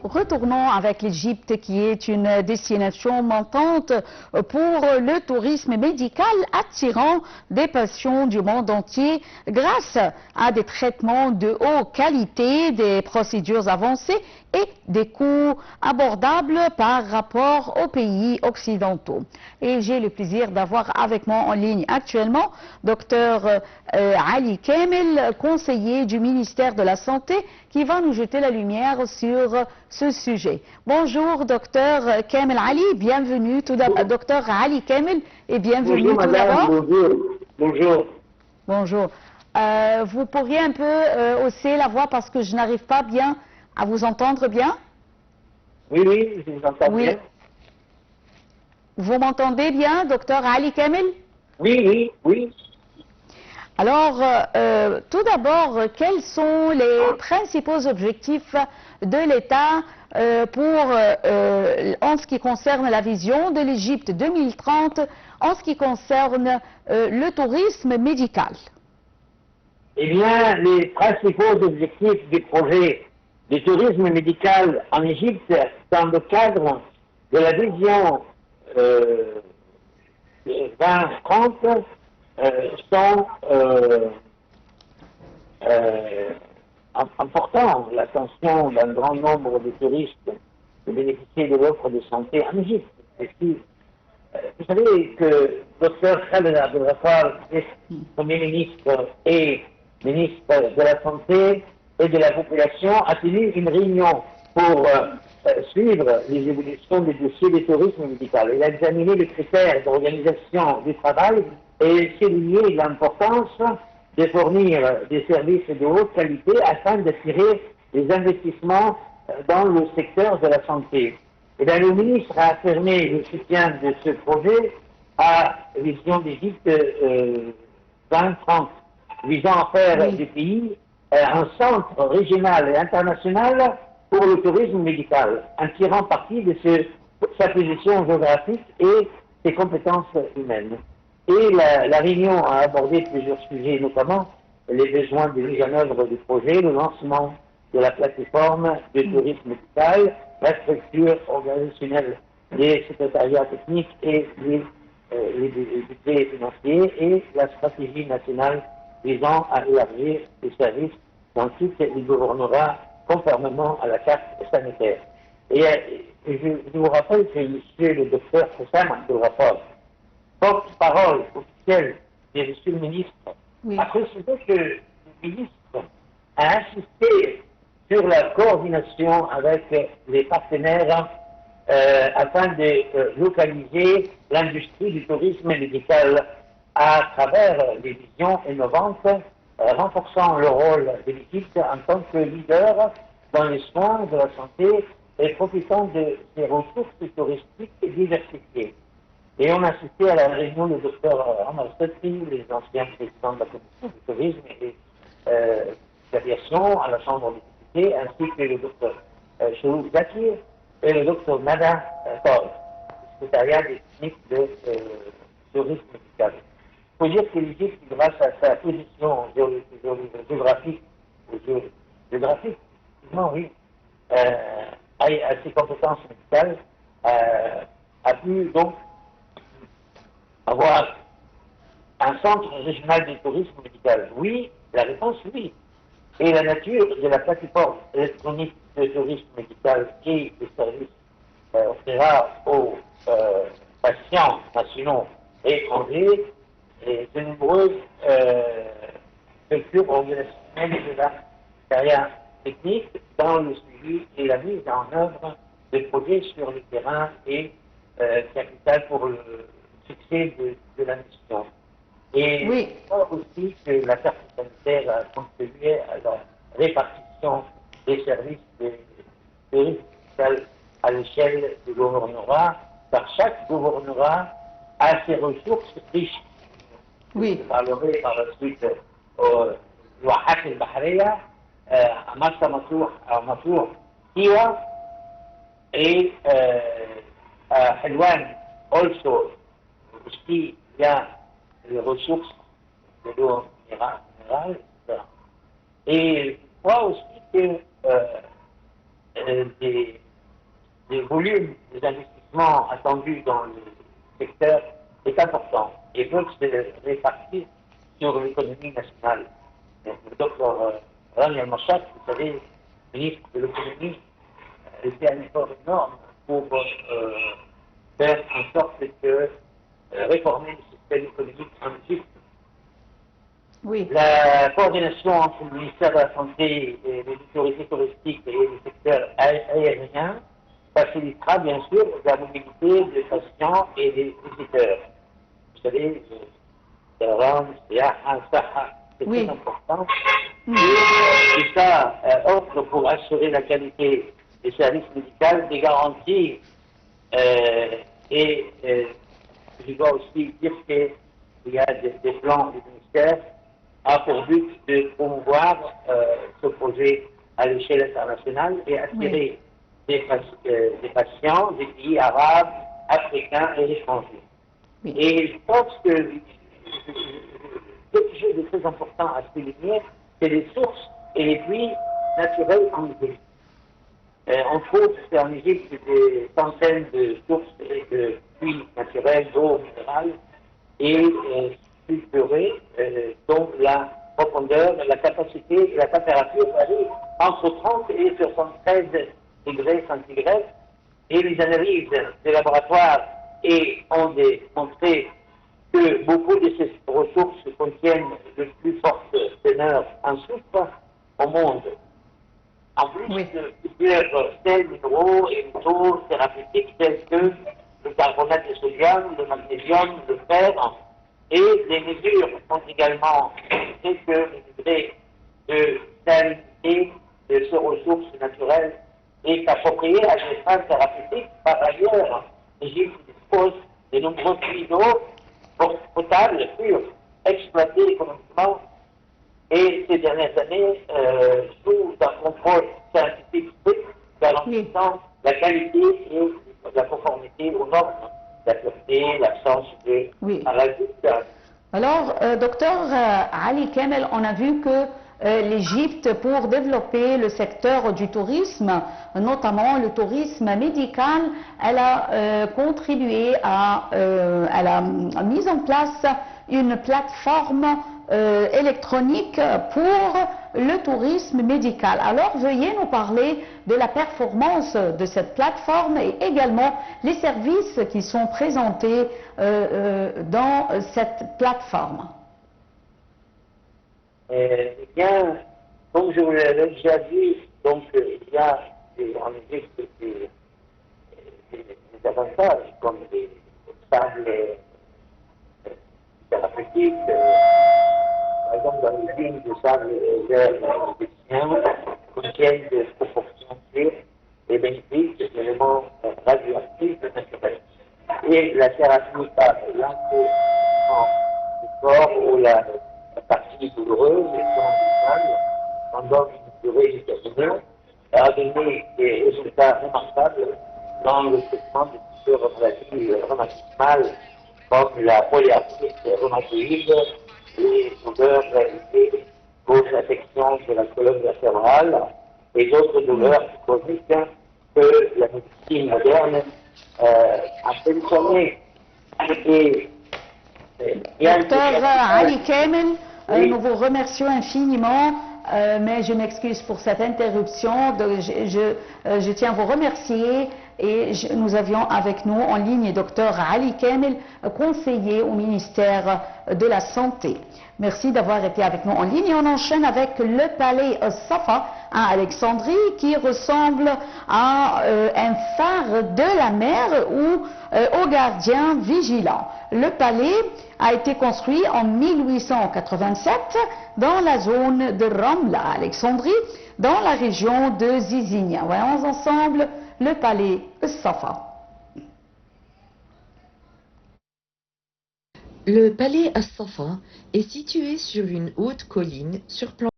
retournons avec l'Égypte qui est une destination montante pour le tourisme médical attirant des patients du monde entier grâce à des traitements de haute qualité, des procédures avancées et des coûts abordables par rapport aux pays occidentaux. Et j'ai le plaisir d'avoir avec moi en ligne actuellement Dr Ali Kamel, conseiller du ministère de la Santé, qui va nous jeter la lumière sur ce sujet. Bonjour Dr Kamel Ali, bienvenue tout d'abord. Dr Ali Kamel et bienvenue bonjour, tout madame, d'abord. bonjour. Bonjour. Vous pourriez un peu hausser la voix parce que je n'arrive pas bien à vous entendre bien? Oui, je vous entends bien. Vous m'entendez bien, docteur Ali Kamel? Oui. Alors, tout d'abord, quels sont les principaux objectifs de l'État en ce qui concerne la vision de l'Égypte 2030, en ce qui concerne le tourisme médical? Eh bien, les principaux objectifs du projet de tourisme médical en Égypte dans le cadre de la vision 2030 sont importants. L'attention d'un grand nombre de touristes de bénéficier de l'offre de santé en Égypte. Vous savez que Dr Khaled Abdel Ghaffar, Premier ministre et ministre de la Santé et de la Population, a tenu une réunion pour suivre les évolutions des dossiers de tourisme médical. Il a examiné les critères d'organisation du travail et souligné l'importance de fournir des services de haute qualité afin d'attirer les investissements dans le secteur de la santé. Et bien, le ministre a affirmé le soutien de ce projet à Vision d'Égypte 2030, visant à faire du pays un centre régional et international pour le tourisme médical, en tirant parti de sa position géographique et ses compétences humaines. Et la réunion a abordé plusieurs sujets, notamment les besoins de mise en œuvre du projet, le lancement de la plateforme de tourisme médical, la structure organisationnelle des secrétariats techniques et les budgets financiers et la stratégie nationale visant à élargir les services dans tous les gouvernorats conformément à la carte sanitaire. Et je vous rappelle que monsieur le docteur Hossam Abdel Ghaffar, porte-parole officielle de monsieur le ministre, a précisé que le ministre a insisté sur la coordination avec les partenaires afin de localiser l'industrie du tourisme médical à travers des visions innovantes, renforçant le rôle de l'Égypte en tant que leader dans les soins de la santé et profitant de ses ressources touristiques diversifiées. Et on a assisté à la réunion du docteur Omar Setri, les anciens présidents de la commission du tourisme et l'aviation à la Chambre des députés, ainsi que le docteur Chourouk Zakir et le docteur Nada Tol, secrétariat des techniques de tourisme médical. Il faut dire que l'Égypte, grâce à sa position géographique, à ses compétences médicales, a pu donc avoir un centre régional de tourisme médical. Oui, la réponse oui. Et la nature de la plateforme électronique de tourisme médical qui les services offrira aux patients nationaux et étrangers et de nombreuses structures organisationnelles de la carrière technique dans le suivi et la mise en œuvre des projets sur le terrain et capital pour le succès de la mission. Et je crois aussi que la carte sanitaire a contribué à la répartition des services de tourisme médical à l'échelle du gouvernorat, car chaque gouvernorat a ses ressources riches. Je parlerai par la suite au Ouahat el-Bahriya, à Massa Matour, Kiwa et à Helwan, also, aussi, il y a les ressources de l'eau minérale, etc. Et je crois aussi que des volumes des investissements attendus dans le secteur est important et peut se répartir sur l'économie nationale. Donc, le docteur Rami Al-Mashak, vous savez, ministre de l'économie, fait un effort énorme pour faire en sorte que réformer le système économique en Égypte. Oui. La coordination entre le ministère de la Santé et les autorités touristiques et le secteur aérien facilitera bien sûr la mobilité des patients et des visiteurs. Vous savez, c'est Oui. très important. Et ça offre pour assurer la qualité des services médicaux des garanties et je dois aussi dire qu'il y a des plans du ministère a pour but de promouvoir ce projet à l'échelle internationale et attirer des patients des pays arabes, africains et étrangers. Oui. Et je pense que quelque chose de très important à souligner, c'est les sources et les puits naturels en Égypte. On trouve en Égypte des centaines de sources et de puits naturels d'eau minérale et structurés, dont la profondeur, la capacité et la température varient entre 30 et 73 degrés centigrades. Et les analyses des laboratoires ont démontré que beaucoup de ces ressources contiennent de plus fortes teneurs en soufre au monde. En plus de plusieurs sels minéraux et métaux thérapeutiques tels que le carbonate de sodium, le magnésium, le fer, et les mesures ont également montré que le degré de salinité de ces ressources naturelles est approprié à des fins thérapeutiques. Par ailleurs, l'Égypte dispose de nombreux puits d'eau potables, purs, exploités économiquement, et ces dernières années, sous un contrôle scientifique strict, garantissant la qualité et la conformité aux normes, la pureté, l'absence de parasites. Alors, docteur Ali Kamel, on a vu que l'Égypte, pour développer le secteur du tourisme, notamment le tourisme médical, elle a contribué elle a mis en place une plateforme électronique pour le tourisme médical. Alors, veuillez nous parler de la performance de cette plateforme et également les services qui sont présentés dans cette plateforme. Eh bien, comme je vous l'avais déjà dit, donc il y a en Égypte des avantages comme des sables thérapeutiques. Par exemple, dans les lignes de sable contiennent des proportions clés et bénéfiques d'éléments radioactifs naturels. Et la thérapie par l'entraînement du corps ou la partie douloureuse pendant une durée déterminée a donné des résultats remarquables dans le traitement de plusieurs maladies rhumatismales comme la polyarthrite rhumatoïde, les douleurs réalisées aux affections de la colonne vertébrale et d'autres douleurs chroniques que la médecine moderne a sélectionnées. Docteur Ali Kamel, nous vous remercions infiniment, mais je m'excuse pour cette interruption. Je tiens à vous remercier et nous avions avec nous en ligne Docteur Ali Kamel, conseiller au ministère de la Santé. Merci d'avoir été avec nous en ligne et on enchaîne avec le palais Safa à Alexandrie qui ressemble à un phare de la mer ou au gardien vigilant. Le palais a été construit en 1887 dans la zone de Ramla à Alexandrie, dans la région de Zizinia. Voyons ensemble le palais Safa. Le palais As-Safa est situé sur une haute colline surplombant